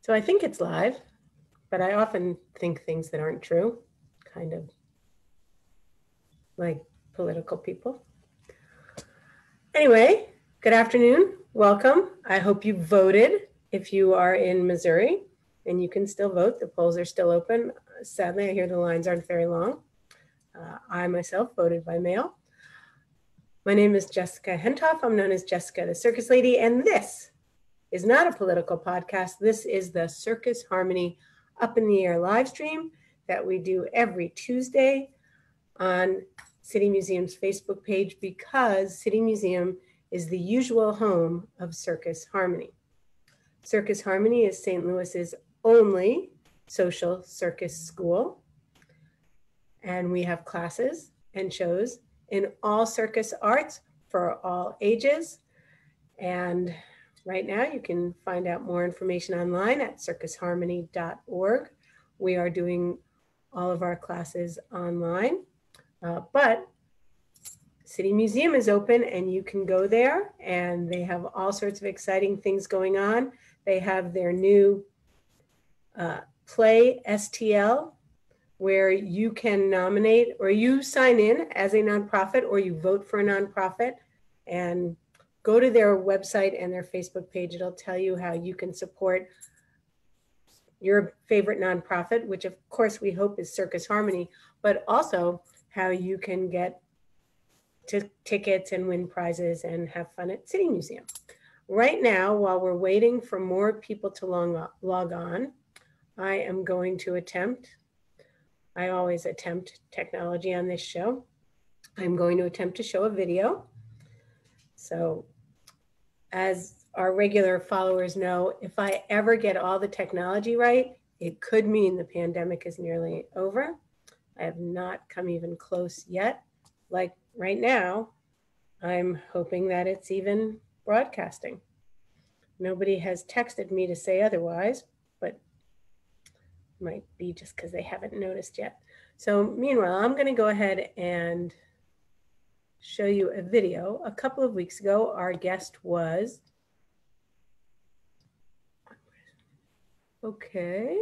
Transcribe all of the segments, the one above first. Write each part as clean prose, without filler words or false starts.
So I think it's live, but I often think things that aren't true, kind of like political people. Anyway, good afternoon. Welcome. I hope you voted if you are in Missouri, and you can still vote. The polls are still open. Sadly, I hear the lines aren't very long. I myself voted by mail. My name is Jessica Hentoff. I'm known as Jessica the Circus Lady, and this is not a political podcast. This is the Circus Harmony Up in the Air live stream that we do every Tuesday on City Museum's Facebook page, because City Museum is the usual home of Circus Harmony. Circus Harmony is St. Louis's only social circus school, and we have classes and shows in all circus arts for all ages. And right now you can find out more information online at circusharmony.org. We are doing all of our classes online, but City Museum is open and you can go there, and they have all sorts of exciting things going on. They have their new Play STL, where you can nominate, or you sign in as a nonprofit, or you vote for a nonprofit, and go to their website and their Facebook page. It'll tell you how you can support your favorite nonprofit, which of course we hope is Circus Harmony, but also how you can get tickets and win prizes and have fun at City Museum. Right now, while we're waiting for more people to log on, I am going to I always attempt technology on this show. I'm going to attempt to show a video. So as our regular followers know, if I ever get all the technology right, it could mean the pandemic is nearly over. I have not come even close yet. Like right now, I'm hoping that it's even broadcasting. Nobody has texted me to say otherwise, but it might be just because they haven't noticed yet. So meanwhile, I'm going to go ahead and show you a video. A couple of weeks ago, our guest was, okay,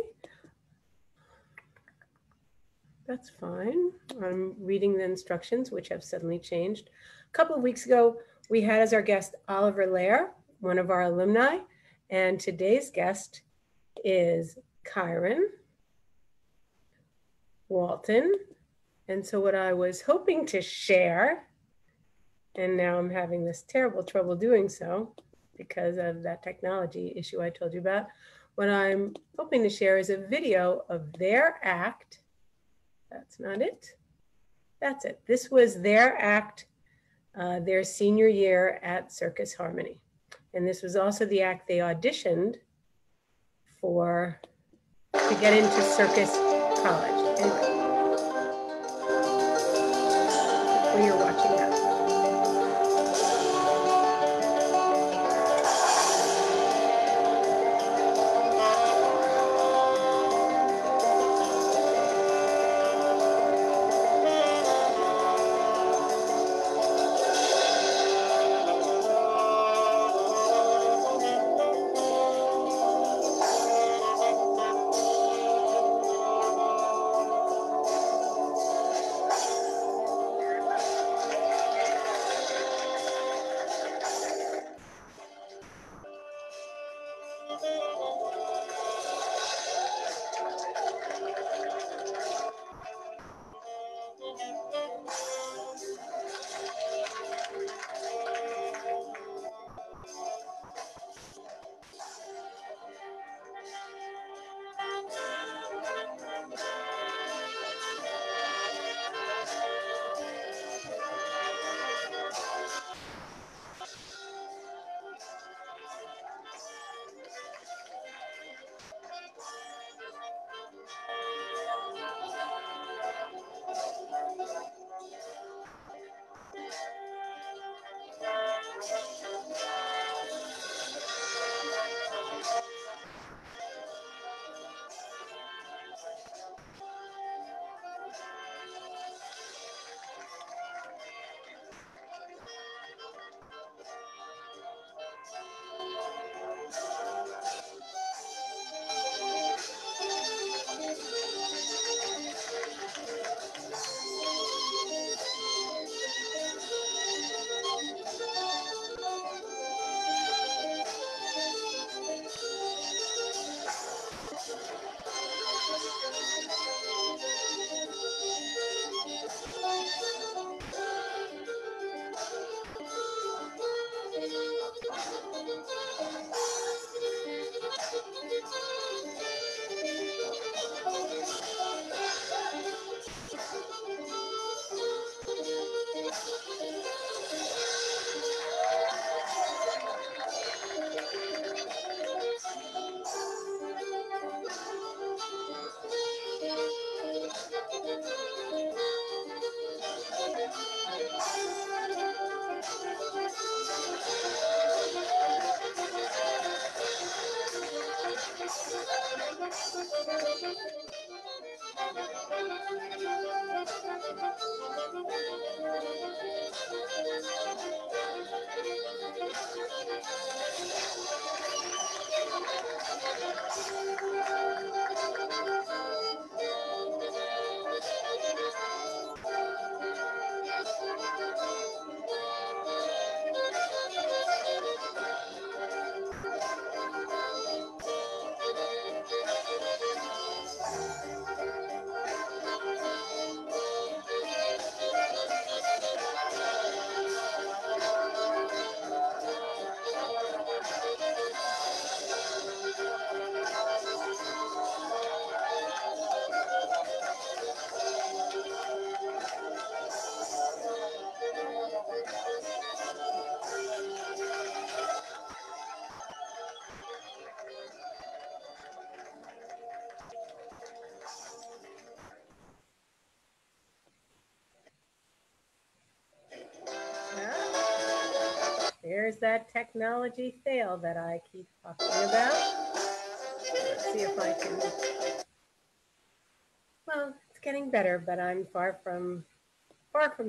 that's fine. I'm reading the instructions, which have suddenly changed. A couple of weeks ago, we had as our guest Oliver Lair, one of our alumni, and today's guest is Kyran, Walton. And so what I was hoping to share, and now I'm having this terrible trouble doing so because of that technology issue I told you about, what I'm hoping to share is a video of their act. That's not it. That's it. This was their act, their senior year at Circus Harmony. And this was also the act they auditioned for to get into Circus College. Anyway, before you're watching that. There's that technology fail that I keep talking about. Let's see if I can. Well, it's getting better, but I'm far from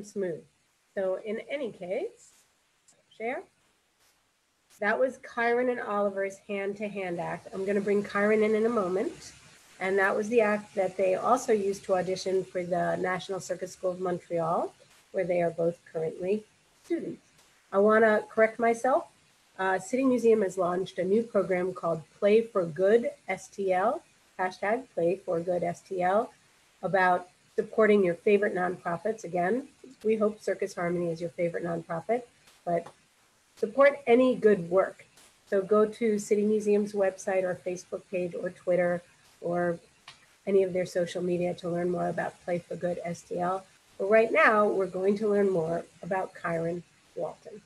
smooth. So in any case, share. That was Kyran and Oliver's hand-to-hand act. I'm going to bring Kyran in a moment. And that was the act that they also used to audition for the National Circus School of Montreal, where they are both currently students. I want to correct myself. City Museum has launched a new program called Play for Good STL, hashtag Play for Good STL, about supporting your favorite nonprofits. Again, we hope Circus Harmony is your favorite nonprofit, but support any good work. So go to City Museum's website or Facebook page or Twitter or any of their social media to learn more about Play for Good STL. But right now, we're going to learn more about Kyran Walton.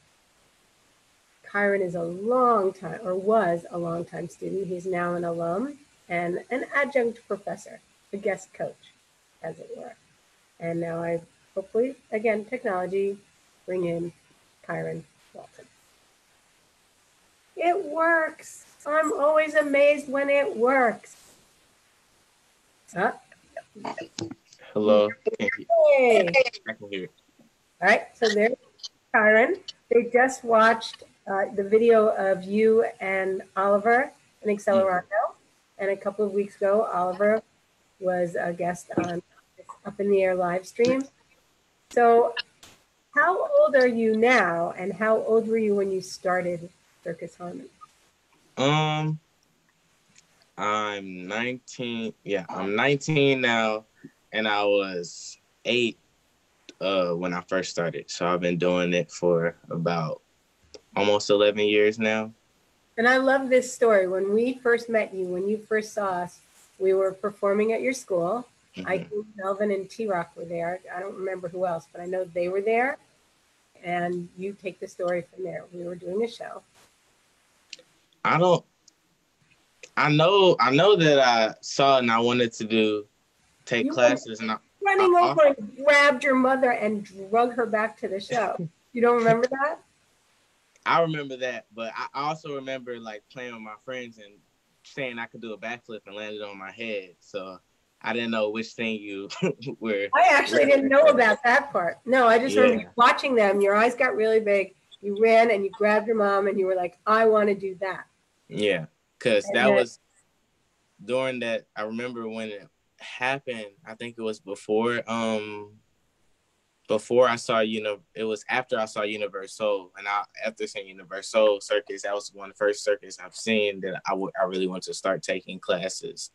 Kyran is a long time, or was a long time student. He's now an alum and an adjunct professor, a guest coach, as it were. And now I hopefully, again, technology, bring in Kyran Walton. It works. I'm always amazed when it works. Huh? Hello. Hey. I can hear it. All right, so there's Kyran. They just watched the video of you and Oliver in Accelerando. And a couple of weeks ago, Oliver was a guest on Up in the Air live stream. So how old are you now, and how old were you when you started Circus Harmony? I'm 19. Yeah, I'm 19 now, and I was 8 when I first started. So I've been doing it for about almost 11 years now. And I love this story. When we first met you, when you first saw us, we were performing at your school. Mm-hmm. I think Melvin and T-Rock were there. I don't remember who else, but I know they were there. And you take the story from there. We were doing a show. I know that I saw and I wanted to take classes, and running over and grabbed your mother and drug her back to the show. You don't remember that? I remember that, but I also remember like playing with my friends and saying I could do a backflip and landed on my head. So I didn't know which thing you were. I actually didn't know about that part. No, I just remember watching them. Your eyes got really big. You ran and you grabbed your mom and you were like, I want to do that. Yeah, because that was during that. I remember when it happened. I think it was before I saw, it was after I saw Universal, and after seeing Universal Circus, that was one of the first circus I've seen that I really want to start taking classes.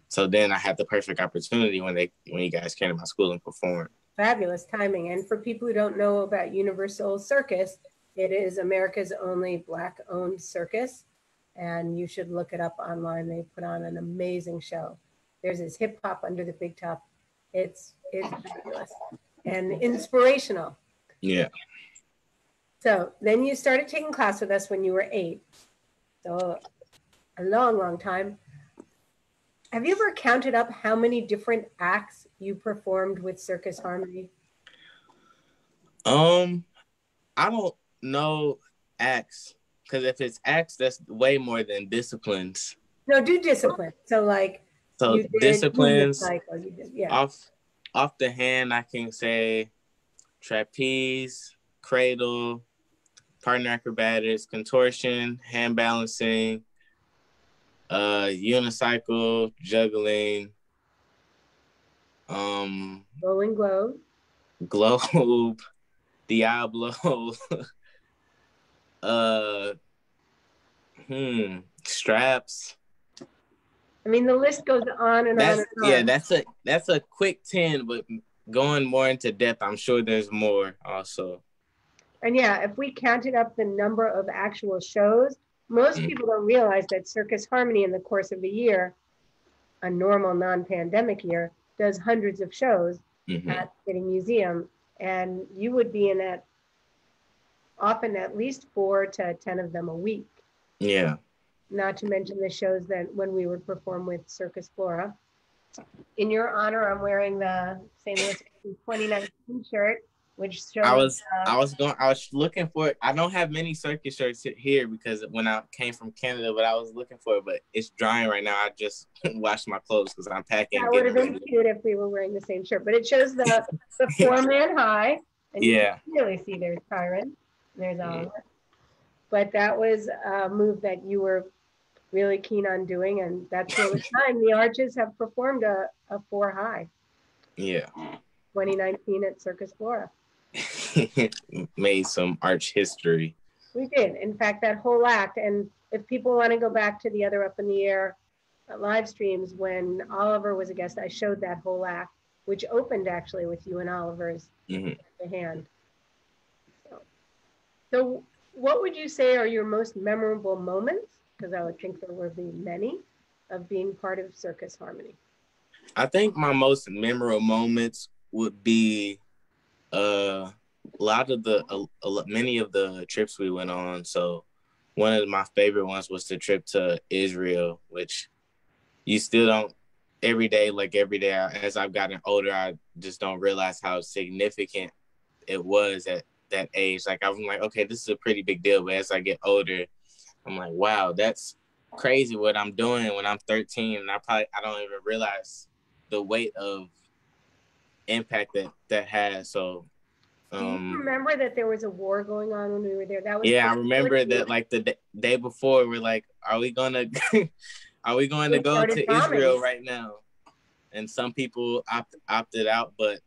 So then I had the perfect opportunity when you guys came to my school and performed. Fabulous timing. And for people who don't know about Universal Circus, it is America's only Black-owned circus, and you should look it up online. They put on an amazing show. There's this hip hop under the big top. It's fabulous and inspirational. Yeah. So then you started taking class with us when you were 8. So a long, long time. Have you ever counted up how many different acts you performed with Circus Harmony? I don't know acts, because if it's acts, that's way more than disciplines. No, do disciplines. So disciplines. Yeah. Off the hand, I can say trapeze, cradle, partner acrobatics, contortion, hand balancing, unicycle, juggling, rolling globe, Diablo, straps. I mean, the list goes on and on and on. Yeah, that's a quick 10, but going more into depth, I'm sure there's more also. And yeah, if we counted up the number of actual shows, most people don't realize that Circus Harmony in the course of a year, a normal non-pandemic year, does hundreds of shows at City Museum. And you would be in often at least 4 to 10 of them a week. Yeah. Not to mention the shows that when we would perform with Circus Flora. In your honor, I'm wearing the St. Louis 2019 shirt. which I shows. was I was looking for it. I don't have many circus shirts here because when I came from Canada, but I was looking for it, but it's drying right now. I just washed my clothes because I'm packing. That would have been cute if we were wearing the same shirt, but it shows the 4-man high, and you can really see there's Kyran, there's Oliver. But that was a move that you were really keen on doing, and that's the only time the Arches have performed a 4 high. Yeah. 2019 at Circus Flora. Made some arch history. We did. In fact, that whole act, and if people want to go back to the other Up in the Air live streams, when Oliver was a guest, I showed that whole act, which opened actually with you and Oliver's the hand. So what would you say are your most memorable moments? Because I would think there would be many of being part of Circus Harmony. I think my most memorable moments would be many of the trips we went on. So one of my favorite ones was the trip to Israel, which you still don't every day as I've gotten older, I just don't realize how significant it was at that age. Like I'm like, okay, this is a pretty big deal. But as I get older, I'm like, wow, that's crazy what I'm doing when I'm 13. And I don't even realize the weight of impact that has. So do you remember that there was a war going on when we were there? That was I remember that like the day before we're like, are we going to go to Israel right now? And some people opted out, but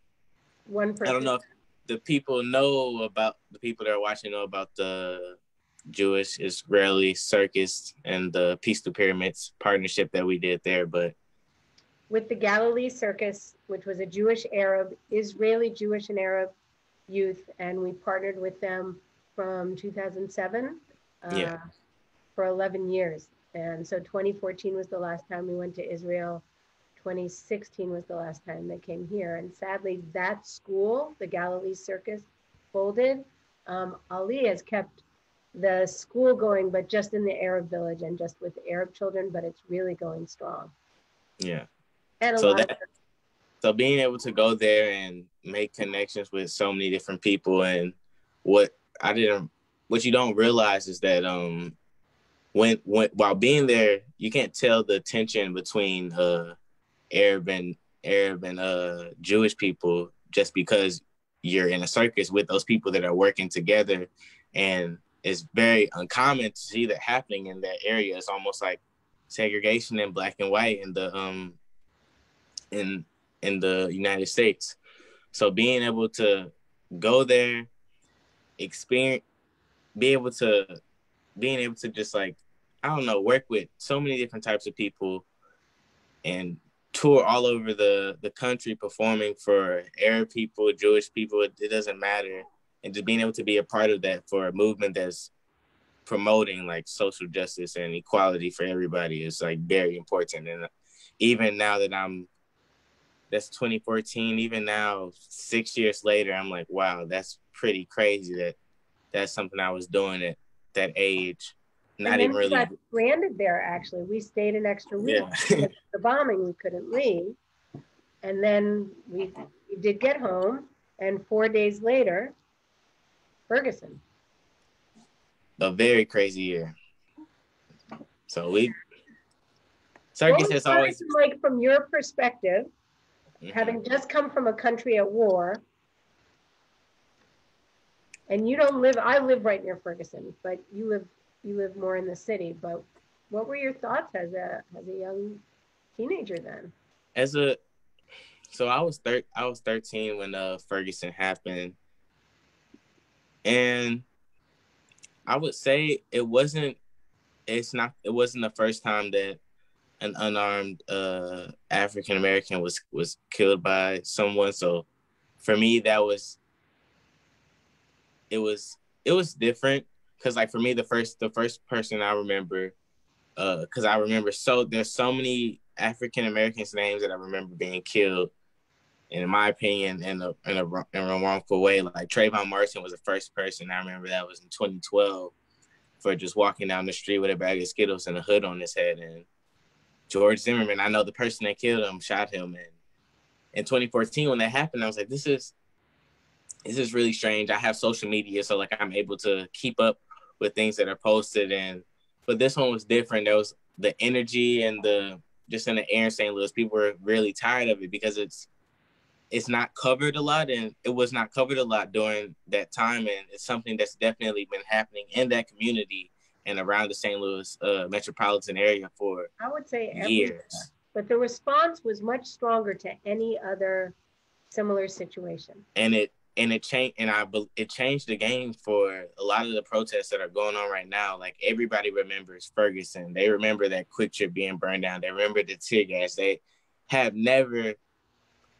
one person. I don't know if the people that are watching know about the Jewish Israeli Circus and the Peace to Pyramids partnership that we did there, but with the Galilee Circus, which was a Israeli Jewish and Arab youth, and we partnered with them from 2007 for 11 years. And so 2014 was the last time we went to Israel. 2016 was the last time they came here. And sadly, that school, the Galilee Circus, folded. Ali has kept the school going, but just in the Arab village and just with Arab children, but it's really going strong. Yeah. And so being able to go there and make connections with so many different people, and what you don't realize is that when while being there, you can't tell the tension between Arab and Jewish people just because you're in a circus with those people that are working together, and it's very uncommon to see that happening in that area. It's almost like segregation in black and white in the in the United States. So being able to go there, being able to just like, I don't know, work with so many different types of people and tour all over the country performing for Arab people, Jewish people, it doesn't matter. And just being able to be a part of that for a movement that's promoting like social justice and equality for everybody is like very important. And even now that that's 2014, even now, 6 years later, I'm like, wow, that's pretty crazy that's something I was doing at that age. Not even really. Got stranded there, actually. We stayed an extra week. Yeah. The bombing, we couldn't leave. And then we did get home, and 4 days later, Ferguson. A very crazy year. So Circus has always, like, from your perspective, having just come from a country at war, and you don't live, I live right near Ferguson, but you live more in the city. But what were your thoughts as a young teenager then? So I was 13 when Ferguson happened, and I would say it wasn't the first time that an unarmed African American was killed by someone. So for me, it was different, because like for me, the first person I remember, because I remember there's so many African Americans names that I remember being killed, in my opinion, in a wrongful way. Like Trayvon Martin was the first person I remember. That was in 2012, for just walking down the street with a bag of Skittles and a hood on his head. And George Zimmerman, I know the person that killed him, shot him. And in 2014, when that happened, I was like, this is it's just really strange. I have social media, so like I'm able to keep up with things that are posted, but this one was different. There was the energy and the just in the air in St. Louis. People were really tired of it because it's not covered a lot, and it was not covered a lot during that time, and it's something that's definitely been happening in that community and around the St. Louis metropolitan area for I would say years. But the response was much stronger to any other similar situation. And it changed, and it changed the game for a lot of the protests that are going on right now. Like everybody remembers Ferguson. They remember that Quick Trip being burned down. They remember the tear gas. They have never,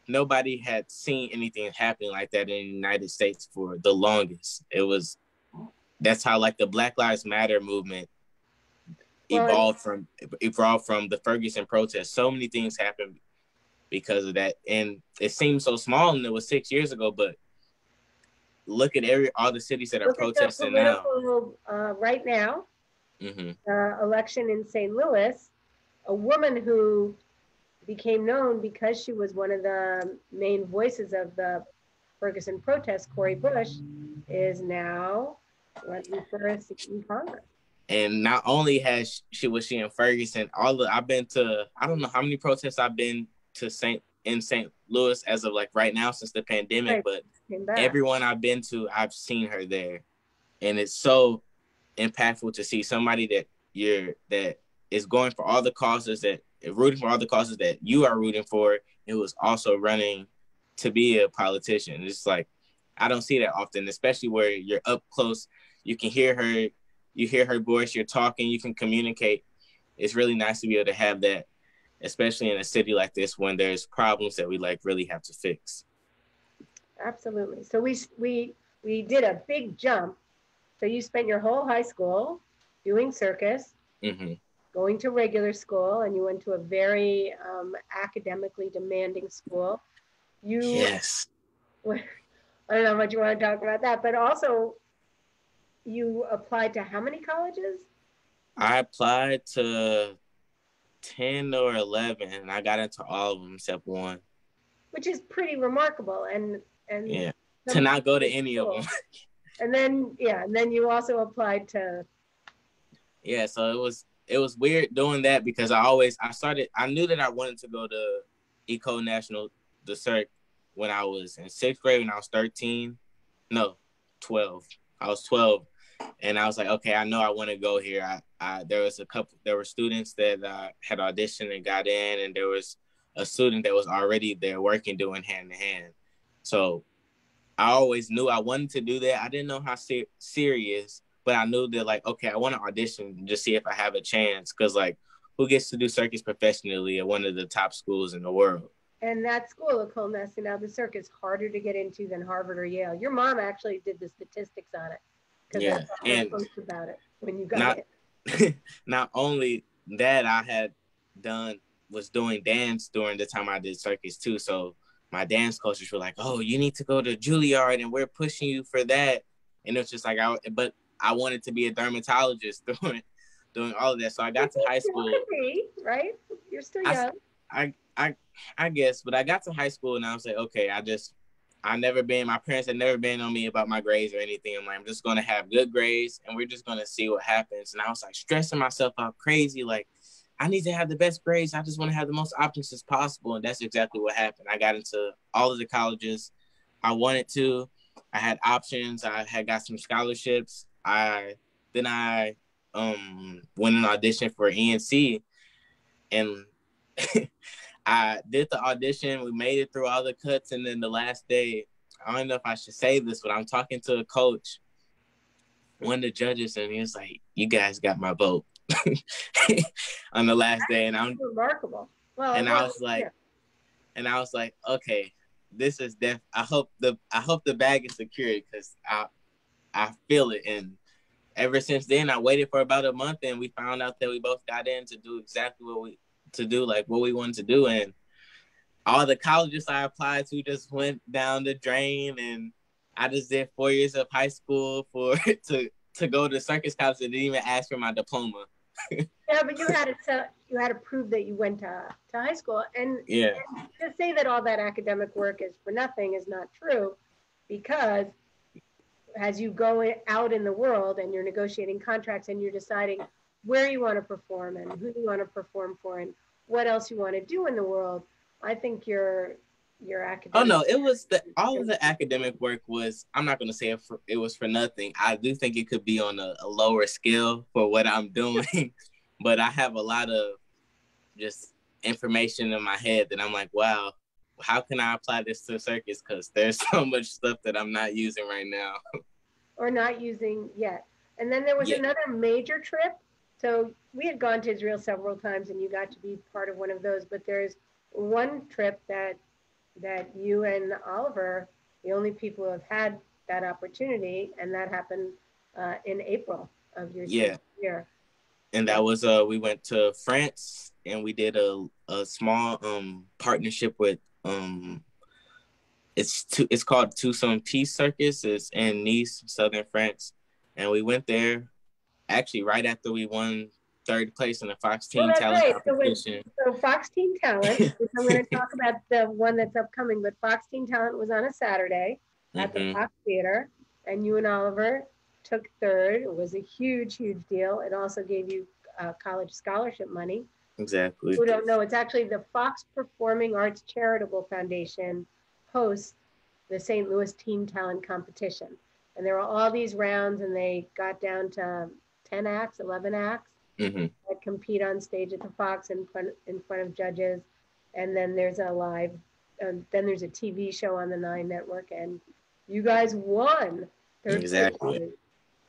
nobody had seen anything happening like that in the United States for the longest. That's how like the Black Lives Matter movement evolved from the Ferguson protest. So many things happened because of that, and it seems so small, and it was 6 years ago, but look at all the cities that are protesting now. Right now, election in St. Louis, a woman who became known because she was one of the main voices of the Ferguson protest, Cori Bush, is now running for a seat in Congress. And not only was she in Ferguson, I've been to, I don't know how many protests I've been to in St. Louis as of like right now since the pandemic, but everyone I've been to, I've seen her there. And it's so impactful to see somebody that is going for all the causes rooting for all the causes that you are rooting for. It was also running to be a politician. It's like, I don't see that often, especially where you're up close. You can hear her voice, you're talking, you can communicate. It's really nice to be able to have that, especially in a city like this when there's problems that we like really have to fix. Absolutely. So we did a big jump. So you spent your whole high school doing circus, going to regular school, and you went to a very academically demanding school. Yes. I don't know how much you want to talk about that, but also you applied to how many colleges? I applied to 10 or 11, and I got into all of them except one. Which is pretty remarkable. And yeah, to not go to any of them. And then you also applied to. Yeah, so it was weird doing that because I knew that I wanted to go to Eco National, the Cirque, when I was in 6th grade, when I was 12. I was 12. And I was like, okay, I know I want to go here. There were students that had auditioned and got in, and there was a student that was already there working, doing hand to hand. So I always knew I wanted to do that. I didn't know how serious, but I knew that like, okay, I want to audition and just see if I have a chance. Cause like, who gets to do circus professionally at one of the top schools in the world? And that school, École Nationale de Circus, harder to get into than Harvard or Yale. Your mom actually did the statistics on it. Yeah, and post about it when you got it. Not only that, I was doing dance during the time I did circus too. So my dance coaches were like, "Oh, you need to go to Juilliard, and we're pushing you for that." And it's just like but I wanted to be a dermatologist doing all of that. So I got to high school. Right? You're still young. I guess, but I got to high school and I was like, okay, my parents had never been on me about my grades or anything. I'm like, I'm just going to have good grades and we're just going to see what happens. And I was like stressing myself out crazy. Like, I need to have the best grades. I just want to have the most options as possible. And that's exactly what happened. I got into all of the colleges I wanted to. I had options. I had got some scholarships. Then I went and auditioned for ENC, and I did the audition. We made it through all the cuts, and then the last day, I don't know if I should say this, but I'm talking to a coach, one of the judges, and he was like, "You guys got my vote." On the last day, and I'm remarkable. Well, and I was like, okay, this is I hope the bag is secured because I feel it. And ever since then, I waited for about a month, and we found out that we both got in to do exactly what we wanted to do. And all the colleges I applied to just went down the drain, and I just did 4 years of high school to go to Circus College and didn't even ask for my diploma. Yeah, but you had to prove that you went to high school, and yeah, and to say that all that academic work is for nothing is not true. because as you go out in the world and you're negotiating contracts and you're deciding where you want to perform and who you want to perform for and what else you want to do in the world, I think your academic. Oh no, it was all of the academic work was. I'm not going to say it was for nothing. I do think it could be on a lower scale for what I'm doing, but I have a lot of just information in my head that I'm like, wow, how can I apply this to circus? Because there's so much stuff that I'm not using right now. Or not using yet. And then there was another major trip. So we had gone to Israel several times and you got to be part of one of those, but there's one trip that you and Oliver, the only people who have had that opportunity, and that happened in April of your year. And that was we went to France and we did a small partnership with it's called Tucson Peace Circus. It's in Nice, southern France, and we went there actually right after we won third place in the Fox Teen Talent competition. So Fox Teen Talent, which I'm going to talk about the one that's upcoming, but Fox Teen Talent was on a Saturday at the Fox Theater, and you and Oliver took third. It was a huge, huge deal. It also gave you college scholarship money. Exactly. Who don't know, it's actually the Fox Performing Arts Charitable Foundation hosts the St. Louis Teen Talent Competition. And there were all these rounds, and they got down to 10 acts, 11 acts that compete on stage at the Fox in front of judges. And then there's a there's a TV show on the 9 Network, and you guys won. Exactly.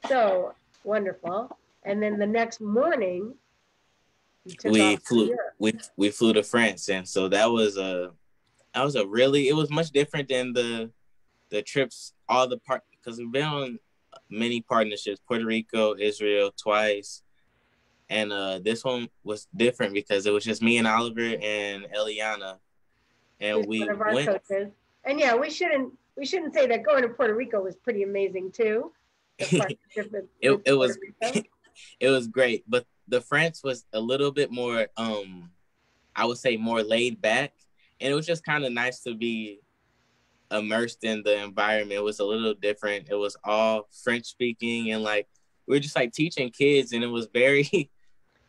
So wonderful. And then the next morning, we flew to France, and so it was much different than the trips, because we've been on many partnerships, Puerto Rico, Israel twice, and this one was different because it was just me and Oliver and Eliana, and we one of our coaches. And yeah, we shouldn't say that going to Puerto Rico was pretty amazing too. It was great, but the France was a little bit more, I would say, more laid back, and it was just kind of nice to be immersed in the environment. It was a little different. It was all French speaking, and we were just teaching kids, and it was very.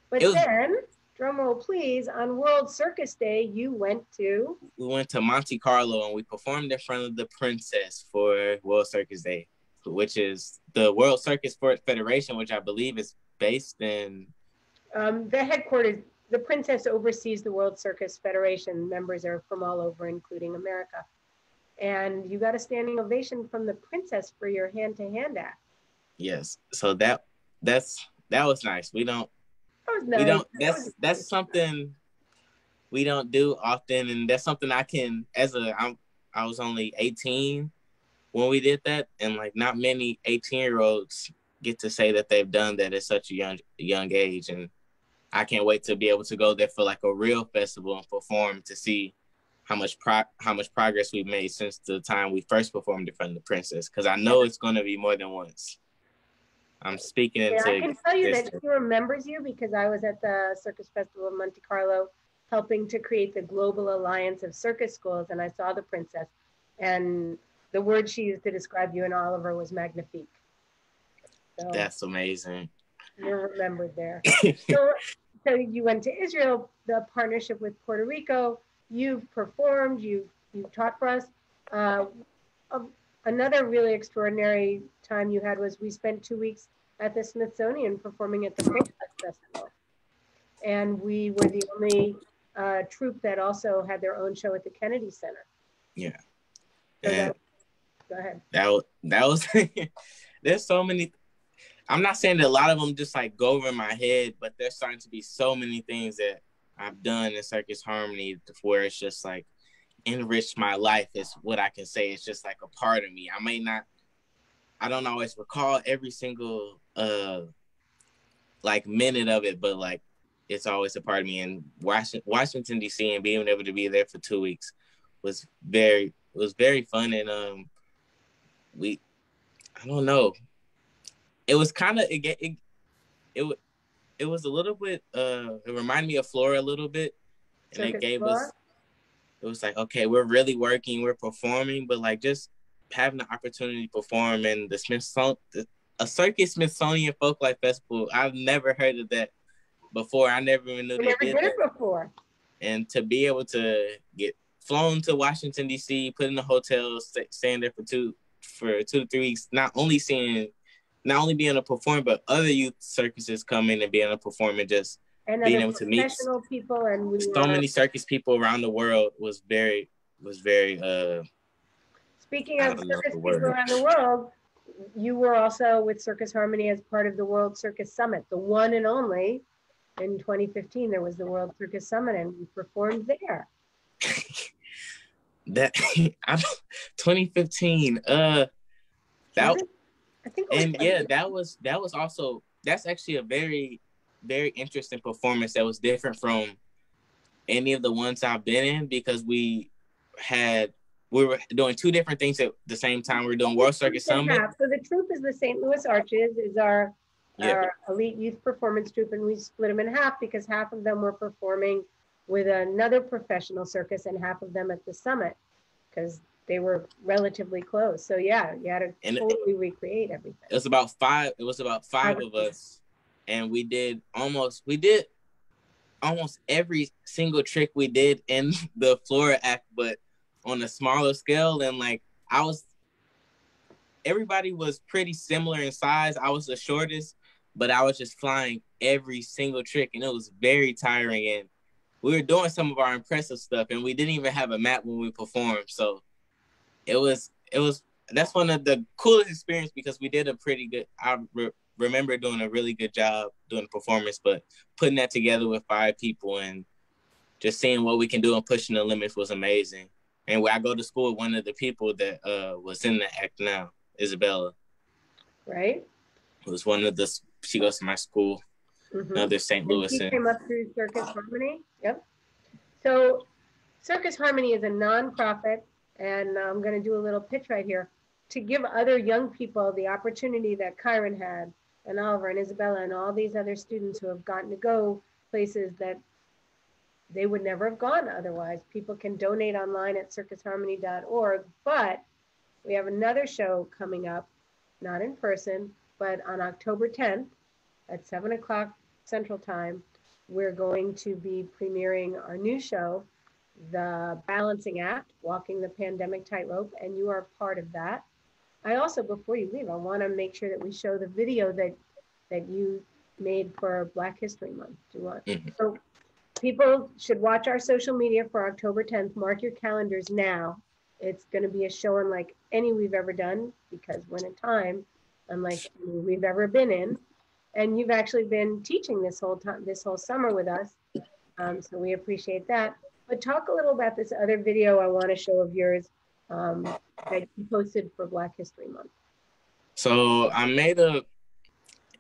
But then, drum roll please, on World Circus Day, we went to Monte Carlo, and we performed in front of the princess for World Circus Day, which is the World Circus Federation, which I believe is based in the headquarters. The princess oversees the World Circus Federation. Members are from all over, including America. And you got a standing ovation from the princess for your hand-to-hand act. Yes. So that was nice. That's something we don't do often, and that's something I was only 18 when we did that, and not many 18-year-olds get to say that they've done that at such a young age, and I can't wait to be able to go there for a real festival and perform to see how much progress we've made since the time we first performed in front of the princess, because I know it's going to be more than once. I'm speaking into. I can tell you that she remembers you because I was at the Circus Festival of Monte Carlo helping to create the Global Alliance of Circus Schools, and I saw the princess, and the word she used to describe you and Oliver was magnifique. So that's amazing. You're remembered there. So you went to Israel, the partnership with Puerto Rico. You've performed. You've taught for us. Another really extraordinary time you had was we spent 2 weeks at the Smithsonian performing at the Princess Festival, and we were the only troupe that also had their own show at the Kennedy Center. Yeah. So go ahead. That was. There's so many. I'm not saying that a lot of them just go over my head, but there's starting to be so many things that I've done in Circus Harmony where it's just enriched my life is what I can say. It's just a part of me. I don't always recall every single minute of it, but it's always a part of me. And Washington DC and being able to be there for 2 weeks was very fun. And I don't know. It was kind of it was a little bit it reminded me of Flora a little bit, and it gave us. It was okay, we're really working, we're performing, but just having the opportunity to perform in the a Circus Smithsonian Folklife Festival. I've never heard of that before. I never even knew they never did it that before. And to be able to get flown to Washington D.C., put in a hotel, staying there for 2 to 3 weeks, not only being able to perform, but other youth circuses come in and being able to perform, and just and being able to meet professional people, and many circus people around the world was very speaking of circus people around the world, you were also with Circus Harmony as part of the World Circus Summit, the one and only. In 2015, there was the World Circus Summit, and we performed there. That 2015. That I think. That's actually a very, very interesting performance that was different from any of the ones I've been in, because we were doing 2 different things at the same time. We were doing World Circus Summit. So the troupe is the St. Louis Arches, is our elite youth performance troupe, and we split them in half because half of them were performing with another professional circus and half of them at the summit, because they were relatively close. So yeah, you had to totally recreate everything. It was about 5 of us, and we did almost every single trick we did in the Flora act, but on a smaller scale. And like, everybody was pretty similar in size. I was the shortest, but I was just flying every single trick, and it was very tiring. And we were doing some of our impressive stuff, and we didn't even have a map when we performed. So that's one of the coolest experiences, because we did a pretty good, remember doing a really good job doing the performance, but putting that together with 5 people and just seeing what we can do and pushing the limits was amazing. And where I go to school with one of the people that was in the act now, Isabella. Right. She goes to my school, another St. Louis. She came up through Circus Harmony. Yep. So Circus Harmony is a nonprofit, and I'm going to do a little pitch right here to give other young people the opportunity that Kyran had, and Oliver and Isabella and all these other students who have gotten to go places that they would never have gone otherwise. People can donate online at circusharmony.org, but we have another show coming up, not in person, but on October 10th at 7 o'clock Central Time. We're going to be premiering our new show, The Balancing Act, Walking the Pandemic Tightrope, and you are part of that. I also, before you leave, I want to make sure that we show the video that you made for Black History Month. Do you want? So people should watch our social media for October 10th. Mark your calendars now. It's going to be a show unlike any we've ever done, because we're in a time unlike any we've ever been in. And you've actually been teaching this whole summer with us. So we appreciate that. But talk a little about this other video I want to show of yours that you posted for Black History Month. So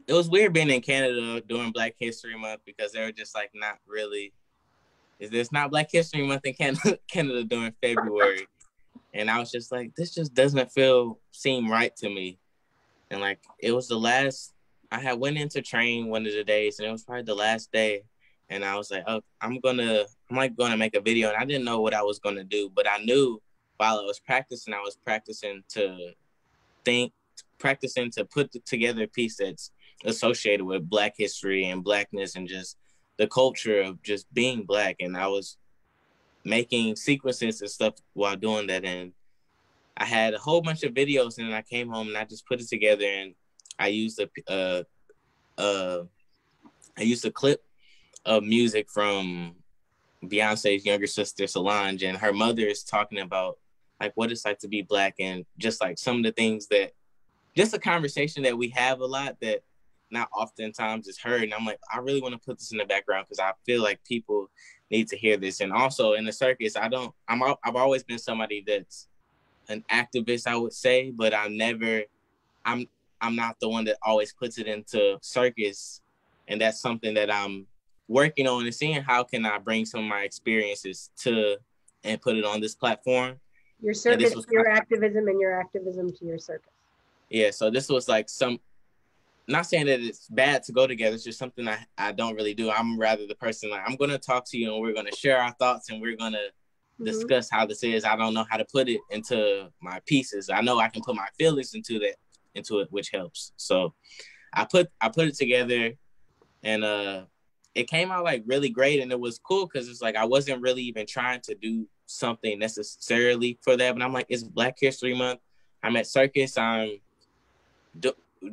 it was weird being in Canada during Black History Month, because they were just like, not really, there's not Black History Month in Canada during February. And I was just like, this just doesn't seem right to me. And like, it was the last, I went in to train one of the days, and it was probably the last day. And I was like, oh, I'm gonna make a video. And I didn't know what I was gonna do, but I knew while I was practicing to put together a piece that's associated with Black history and Blackness and just the culture of just being Black. And I was making sequences and stuff while doing that. And I had a whole bunch of videos, and then I came home and I just put it together, and I used a clip of music from Beyonce's younger sister, Solange, and her mother is talking about like what it's like to be Black, and just like some of the things that, just a conversation that we have a lot that not oftentimes is heard. And I'm like, I really want to put this in the background, because I feel like people need to hear this. And also in the circus, I've always been somebody that's an activist, I would say, but I'm not the one that always puts it into circus. And that's something that I'm working on, and seeing how can I bring some of my experiences and put it on this platform. Your circus, your activism, and your activism to your circus. Yeah, so this was like not saying that it's bad to go together, it's just something I don't really do. I'm rather the person like, I'm going to talk to you, and we're going to share our thoughts, and we're going to discuss how this is. I don't know how to put it into my pieces. I know I can put my feelings into it, which helps. So I put it together, and it came out like really great, and it was cool because it's like I wasn't really even trying to do something necessarily for that, but I'm like, it's Black History Month. I'm at Circus. I'm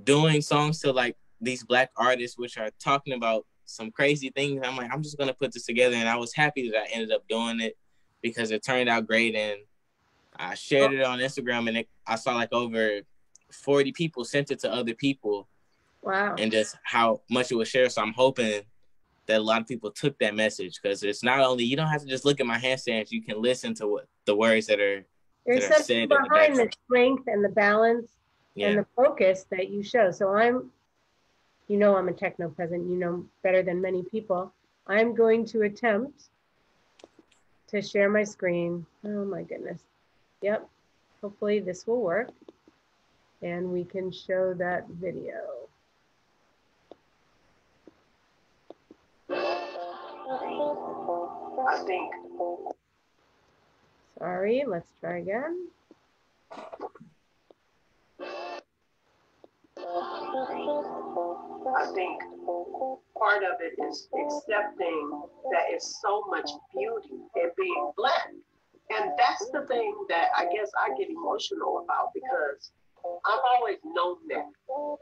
doing songs to like these Black artists, which are talking about some crazy things. I'm like, I'm just gonna put this together, and I was happy that I ended up doing it because it turned out great, and I shared it on Instagram, and I saw like over 40 people sent it to other people. Wow. And just how much it was shared. So I'm hoping that a lot of people took that message, because it's not only, you don't have to just look at my handstands, you can listen to what the words that are something behind the strength and the balance and the focus that you show. So I'm a techno peasant, better than many people. I'm going to attempt to share my screen. Oh my goodness. Yep. Hopefully this will work and we can show that video. I think. Sorry, let's try again. I think part of it is accepting that it's so much beauty in being Black. And that's the thing that I guess I get emotional about, because I've always known that.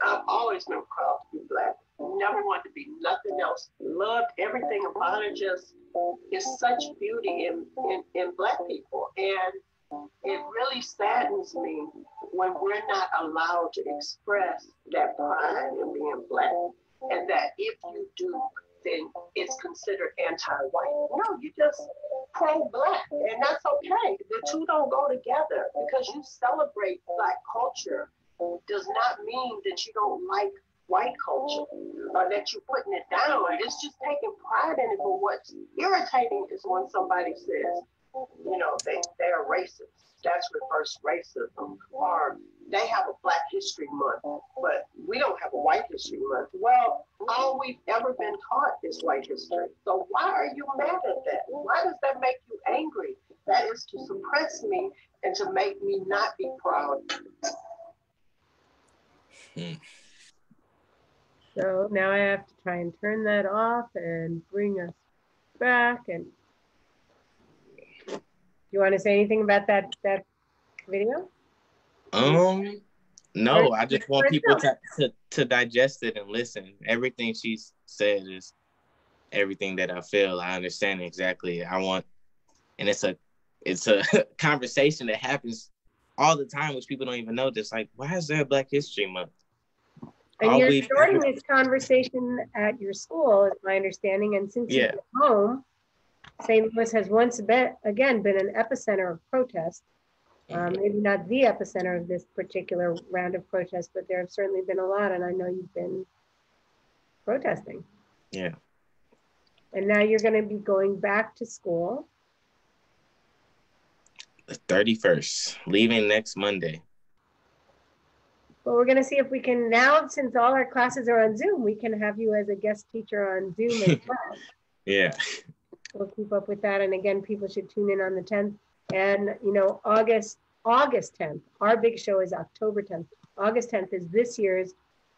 I've always been proud to be Black. Never wanted to be nothing else. Loved everything about it. Just, it's such beauty in Black people. And it really saddens me when we're not allowed to express that pride in being Black. And that if you do, then it's considered anti-white. No, you just pro-Black, and that's okay. The two don't go together. Because you celebrate Black culture does not mean that you don't like white culture or that you're putting it down. It's just taking pride in it. But what's irritating is when somebody says, they're racist. That's reverse racism. Or they have a Black History Month, but we don't have a White History Month. Well, all we've ever been taught is white history. So why are you mad at that? Why does that make you angry? That is to suppress me and to make me not be proud. So now I have to try and turn that off and bring us back. And you want to say anything about that video? No, I just want people to digest it and listen. Everything she said is everything that I feel. I understand exactly. I want, and it's a conversation that happens all the time, which people don't even know. Just like, why is there a Black History Month? And you're starting this conversation at your school, is my understanding. And since you're home, St. Louis has once again been an epicenter of protest. Maybe not the epicenter of this particular round of protests, but there have certainly been a lot, and I know you've been protesting. Yeah. And now you're going to be going back to school. The 31st, leaving next Monday. Well, we're going to see if we can now, since all our classes are on Zoom, we can have you as a guest teacher on Zoom as well. Yeah. We'll keep up with that. And again, people should tune in on the 10th. And, August 10th, our big show is October 10th. August 10th is this year's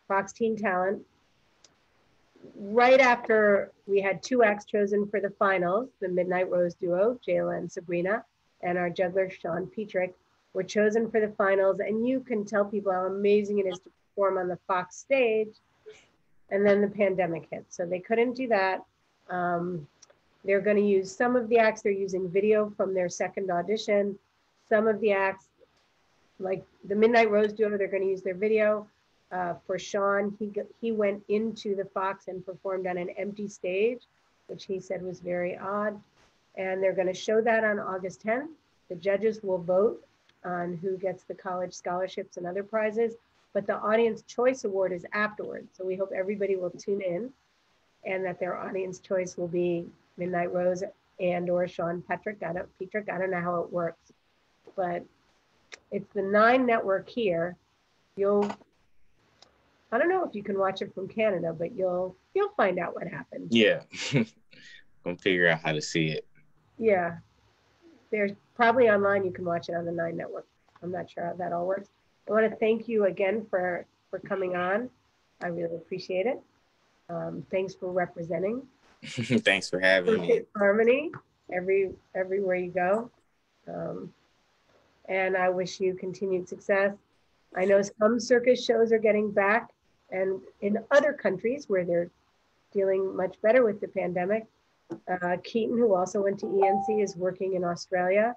Fox Teen Talent. Right after we had 2 acts chosen for the finals, the Midnight Rose duo, Jayla and Sabrina, and our juggler, Sean Petrick, were chosen for the finals. And you can tell people how amazing it is to perform on the Fox stage. And then the pandemic hit, so they couldn't do that. They're going to use some of the acts. They're using video from their second audition. Some of the acts, like the Midnight Rose duo, they're going to use their video. For Sean, he went into the Fox and performed on an empty stage, which he said was very odd. And they're going to show that on August 10th. The judges will vote on who gets the college scholarships and other prizes, but the Audience Choice Award is afterwards. So we hope everybody will tune in and that their audience choice will be Midnight Rose and or Sean Petrick. I don't know how it works, but it's the 9 network here. I don't know if you can watch it from Canada, but you'll find out what happens. Yeah. Gonna figure out how to see it. Yeah. There's probably online, you can watch it on the 9 network. I'm not sure how that all works. I want to thank you again for coming on. I really appreciate it. Thanks for representing. Thanks for having me. Circus Harmony everywhere you go. And I wish you continued success. I know some circus shows are getting back, and in other countries where they're dealing much better with the pandemic. Keaton, who also went to ENC, is working in Australia.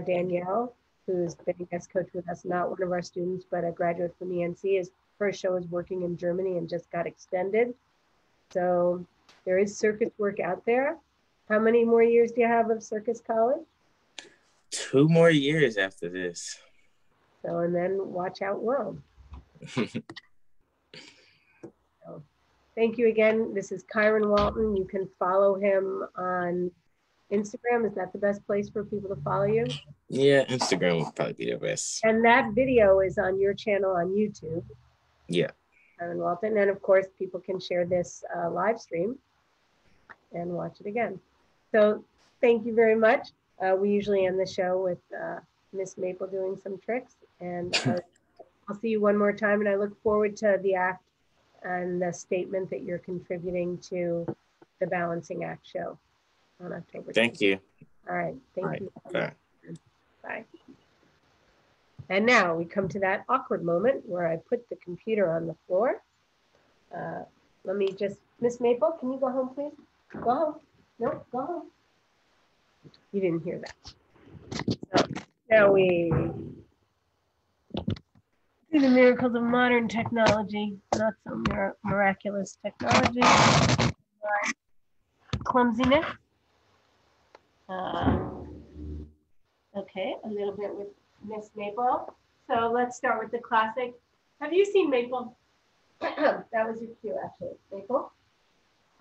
Danielle, who's been a guest coach with us, not one of our students, but a graduate from ENC, his first show is working in Germany and just got extended. So there is circus work out there. How many more years do you have of circus college? 2 more years after this. So, and then watch out world. So, thank you again. This is Kyran Walton. You can follow him on Instagram. Is that the best place for people to follow you? Yeah, Instagram would probably be the best. And that video is on your channel on YouTube. Yeah. Kyran Walton. And of course, people can share this live stream and watch it again. So thank you very much. We usually end the show with Miss Maple doing some tricks. And I'll see you one more time. And I look forward to the act and the statement that you're contributing to the Balancing Act show on October 10th. Thank you. All right. Thank you. Bye. Bye. And now we come to that awkward moment where I put the computer on the floor. Let me just, Miss Maple, can you go home, please? Go home. No, go home. You didn't hear that. So now we see the miracles of modern technology, not so miraculous technology. Clumsiness. Okay, a little bit with Miss Maple. So let's start with the classic. Have you seen Maple? That was your cue, actually. Maple.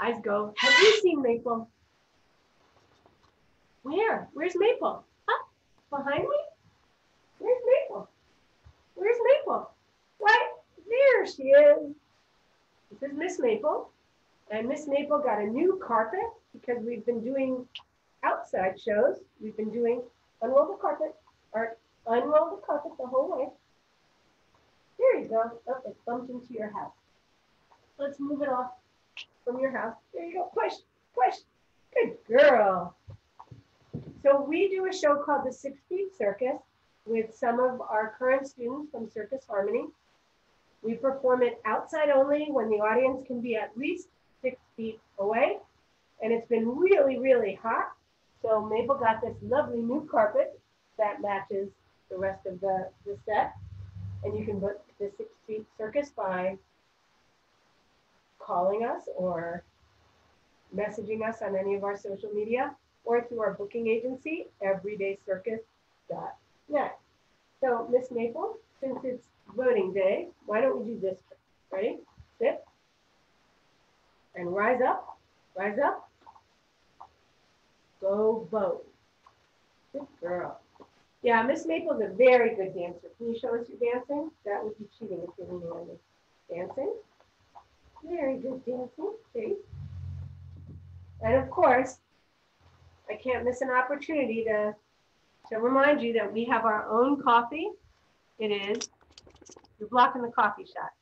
Eyes go. Have you seen Maple? Where? Where's Maple? Up behind me? Where's Maple? Where's Maple? What? There she is. This is Miss Maple. And Miss Maple got a new carpet because we've been doing outside shows. We've been doing unroll the carpet, or unroll the carpet the whole way. There you go. Oh, it bumped into your house. Let's move it off from your house. There you go. Push, push. Good girl. So we do a show called the 6 Feet Circus with some of our current students from Circus Harmony. We perform it outside only when the audience can be at least 6 feet away. And it's been really, really hot. So Maple got this lovely new carpet that matches the rest of the set. And you can book the 6 Feet Circus by calling us or messaging us on any of our social media or through our booking agency, everydaycircus.net. So Miss Maple, since it's voting day, why don't we do this? Ready? Sit. And rise up. Rise up. Go vote. Good girl. Yeah, Miss Maple's a very good dancer. Can you show us your dancing? That would be cheating if you're leaning on me. Dancing. Very good dancing. See? And of course, I can't miss an opportunity to remind you that we have our own coffee. It is, you're blocking the coffee shot.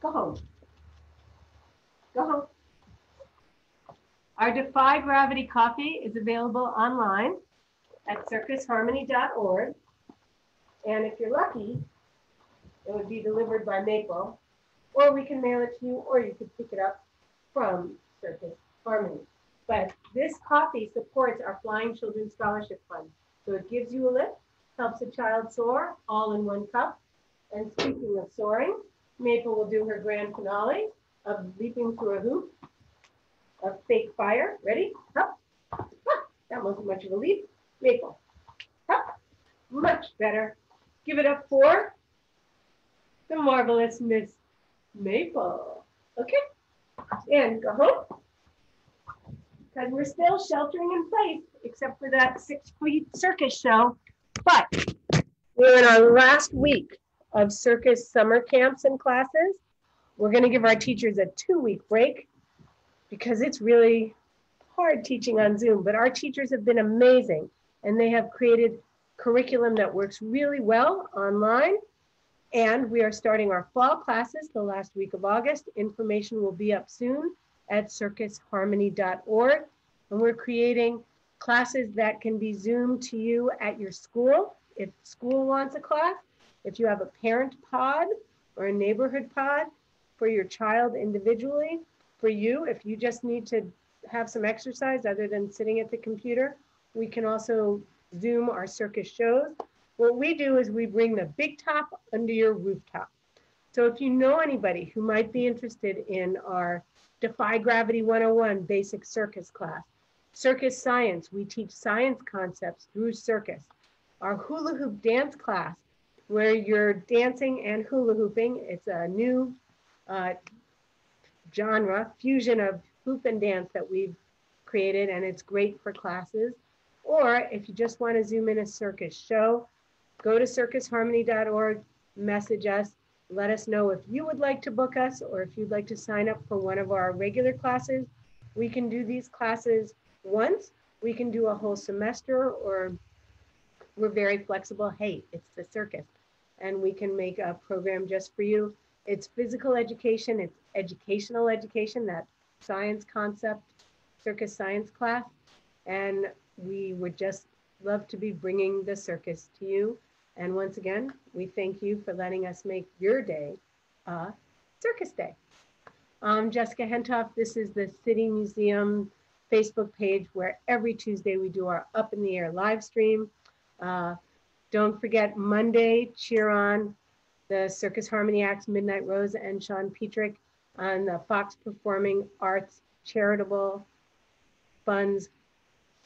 Go home. Go home. Our Defy Gravity coffee is available online at circusharmony.org. And if you're lucky, it would be delivered by Maple, or we can mail it to you, or you could pick it up from Circus Harmony. But this coffee supports our Flying Children Scholarship Fund. So it gives you a lift, helps a child soar, all in one cup. And speaking of soaring, Maple will do her grand finale of leaping through a hoop of fake fire. Ready? Up. Ah, that wasn't much of a leap. Maple. Up. Much better. Give it up for the marvelous Miss Maple. Okay? And go home. Because we're still sheltering in place, except for that 6 Feet Circus show. But we're in our last week of circus summer camps and classes. We're going to give our teachers a 2-week break because it's really hard teaching on Zoom. But our teachers have been amazing. and they have created curriculum that works really well online. And we are starting our fall classes the last week of August. Information will be up soon at circusharmony.org. And we're creating classes that can be Zoomed to you at your school. If school wants a class, if you have a parent pod or a neighborhood pod for your child individually, for you, if you just need to have some exercise other than sitting at the computer, we can also Zoom our circus shows. What we do is we bring the big top under your rooftop. So if you know anybody who might be interested in our Defy Gravity 101 basic circus class, circus science, we teach science concepts through circus. Our hula hoop dance class, where you're dancing and hula hooping, it's a new genre, fusion of hoop and dance that we've created, and it's great for classes. Or if you just want to Zoom in a circus show, go to circusharmony.org, message us, let us know if you would like to book us or if you'd like to sign up for one of our regular classes. We can do these classes once, we can do a whole semester, or we're very flexible. Hey, it's the circus, and we can make a program just for you. It's physical education, it's educational education, that science concept, circus science class, and we would just love to be bringing the circus to you. And once again, we thank you for letting us make your day a circus day. Jessica Hentoff, this is the City Museum Facebook page where every Tuesday we do our Up in the Air live stream. Don't forget Monday, cheer on the Circus Harmony Acts, Midnight Rose and Sean Petrick on the Fox Performing Arts Charitable Funds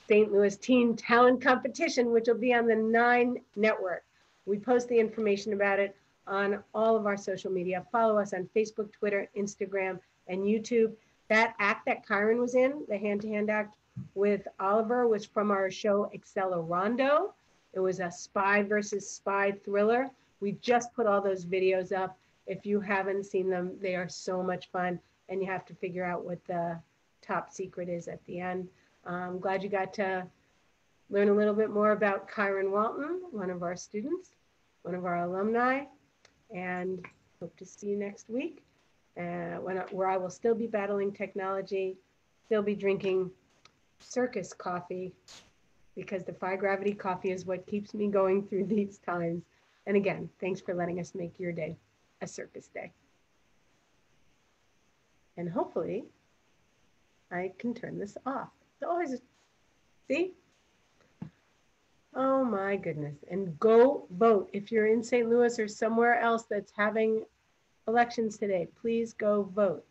St. Louis Teen Talent Competition, which will be on the 9 network. We post the information about it on all of our social media. Follow us on Facebook, Twitter, Instagram, and YouTube. That act that Kyran was in, the hand-to-hand act with Oliver, was from our show Accelerando. It was a spy versus spy thriller. We just put all those videos up. If you haven't seen them, they are so much fun, and you have to figure out what the top secret is at the end. I'm glad you got to learn a little bit more about Kyran Walton, one of our students, one of our alumni, and hope to see you next week, where I will still be battling technology, still be drinking circus coffee, because Defy Gravity coffee is what keeps me going through these times. And again, thanks for letting us make your day a circus day. And hopefully I can turn this off. It's always, see? Oh my goodness. And go vote. If you're in St. Louis or somewhere else that's having elections today, please go vote.